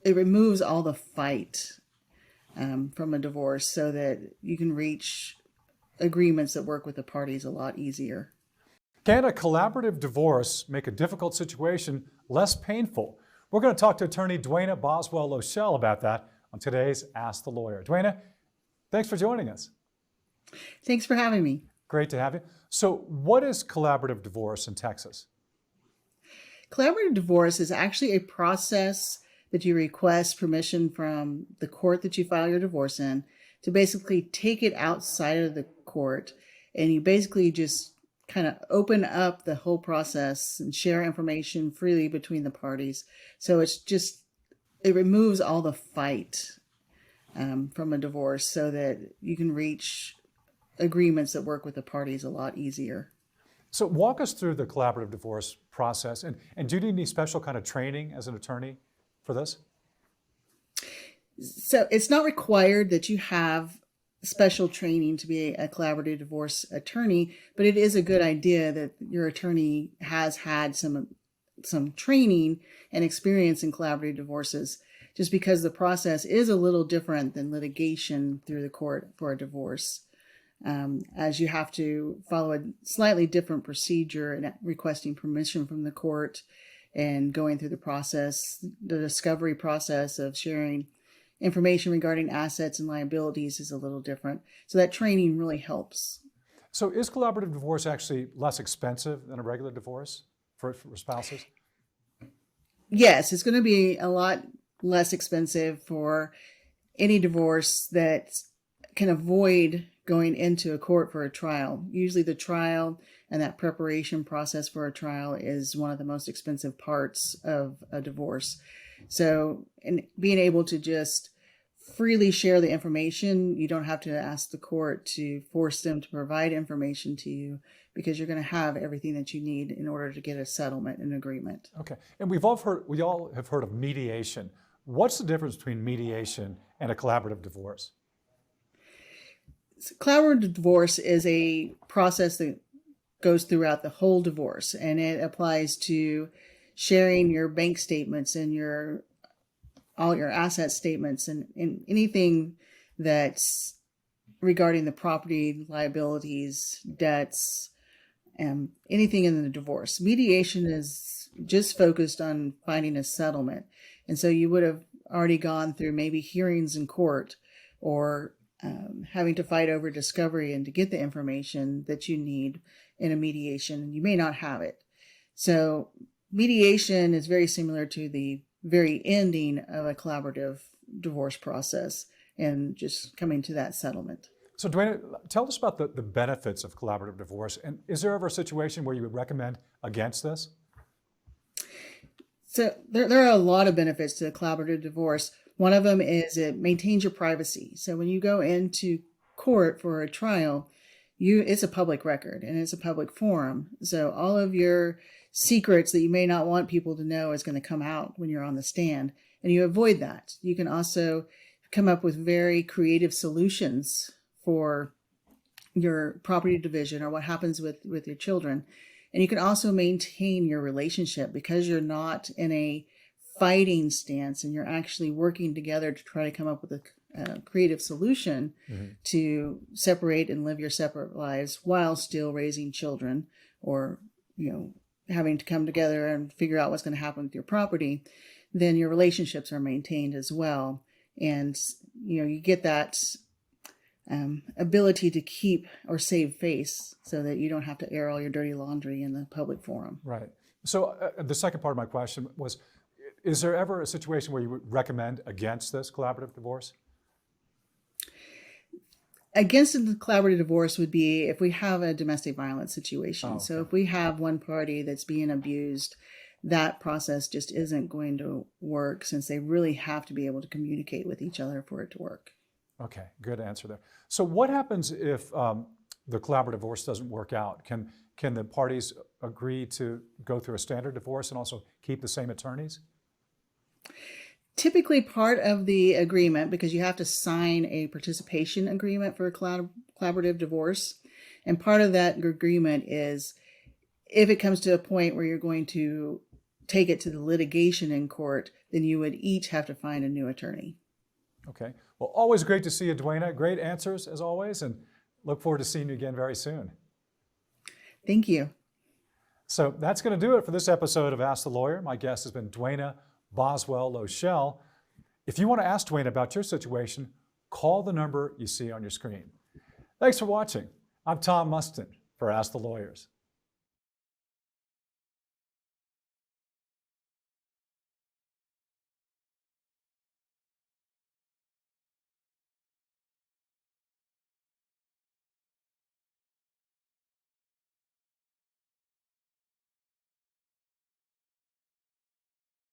it removes all the fight from a divorce so that you can reach agreements that work with the parties a lot easier. Can a collaborative divorce make a difficult situation less painful? We're going to talk to attorney Duana Boswell-Loechel about that on today's Ask the Lawyer. Duana, thanks for joining us. Thanks for having me. Great to have you. So what is collaborative divorce in Texas? Collaborative divorce is actually a process that you request permission from the court that you file your divorce in to basically take it outside of the court, and you basically just kind of open up the whole process and share information freely between the parties. So it removes all the fight from a divorce so that you can reach agreements that work with the parties a lot easier. So walk us through the collaborative divorce process. And do you need any special kind of training as an attorney for this? So it's not required that you have special training to be a collaborative divorce attorney, but it is a good idea that your attorney has had some training and experience in collaborative divorces, just because the process is a little different than litigation through the court for a divorce. As you have to follow a slightly different procedure in requesting permission from the court and going through the process. The discovery process of sharing information regarding assets and liabilities is a little different. So that training really helps. So is collaborative divorce actually less expensive than a regular divorce for spouses? Yes, it's going to be a lot less expensive for any divorce that can avoid going into a court for a trial. Usually the trial and that preparation process for a trial is one of the most expensive parts of a divorce. So, and being able to just freely share the information, you don't have to ask the court to force them to provide information to you, because you're going to have everything that you need in order to get a settlement and agreement. Okay. And we all have heard of mediation. What's the difference between mediation and a collaborative divorce? Collaborative divorce is a process that goes throughout the whole divorce, and it applies to sharing your bank statements and all your asset statements and anything that's regarding the property, liabilities, debts, and anything in the divorce. Mediation is just focused on finding a settlement. And so you would have already gone through maybe hearings in court, or having to fight over discovery and to get the information that you need in a mediation. You may not have it. So mediation is very similar to the very ending of a collaborative divorce process and just coming to that settlement. So Duana, tell us about the benefits of collaborative divorce. And is there ever a situation where you would recommend against this? So there are a lot of benefits to a collaborative divorce. One of them is it maintains your privacy. So when you go into court for a trial, it's a public record and it's a public forum. So all of your secrets that you may not want people to know is going to come out when you're on the stand, and you avoid that. You can also come up with very creative solutions for your property division or what happens with your children. And you can also maintain your relationship because you're not in a fighting stance and you're actually working together to try to come up with a creative solution to separate and live your separate lives while still raising children, or, having to come together and figure out what's going to happen with your property. Then your relationships are maintained as well. And, you get that ability to keep or save face so that you don't have to air all your dirty laundry in the public forum. Right. So the second part of my question was, is there ever a situation where you would recommend against this collaborative divorce? Against the collaborative divorce would be if we have a domestic violence situation. Oh, okay. So if we have one party that's being abused, that process just isn't going to work, since they really have to be able to communicate with each other for it to work. Okay, good answer there. So what happens if the collaborative divorce doesn't work out? Can the parties agree to go through a standard divorce and also keep the same attorneys? Typically part of the agreement, because you have to sign a participation agreement for a collaborative divorce, and part of that agreement is if it comes to a point where you're going to take it to the litigation in court, then you would each have to find a new attorney. Okay. Well, always great to see you, Duana. Great answers as always, and look forward to seeing you again very soon. Thank you. So that's going to do it for this episode of Ask the Lawyer. My guest has been Duana Boswell-Loechel. If you want to ask Duana about your situation, call the number you see on your screen. Thanks for watching. I'm Tom Mustin for Ask the Lawyers.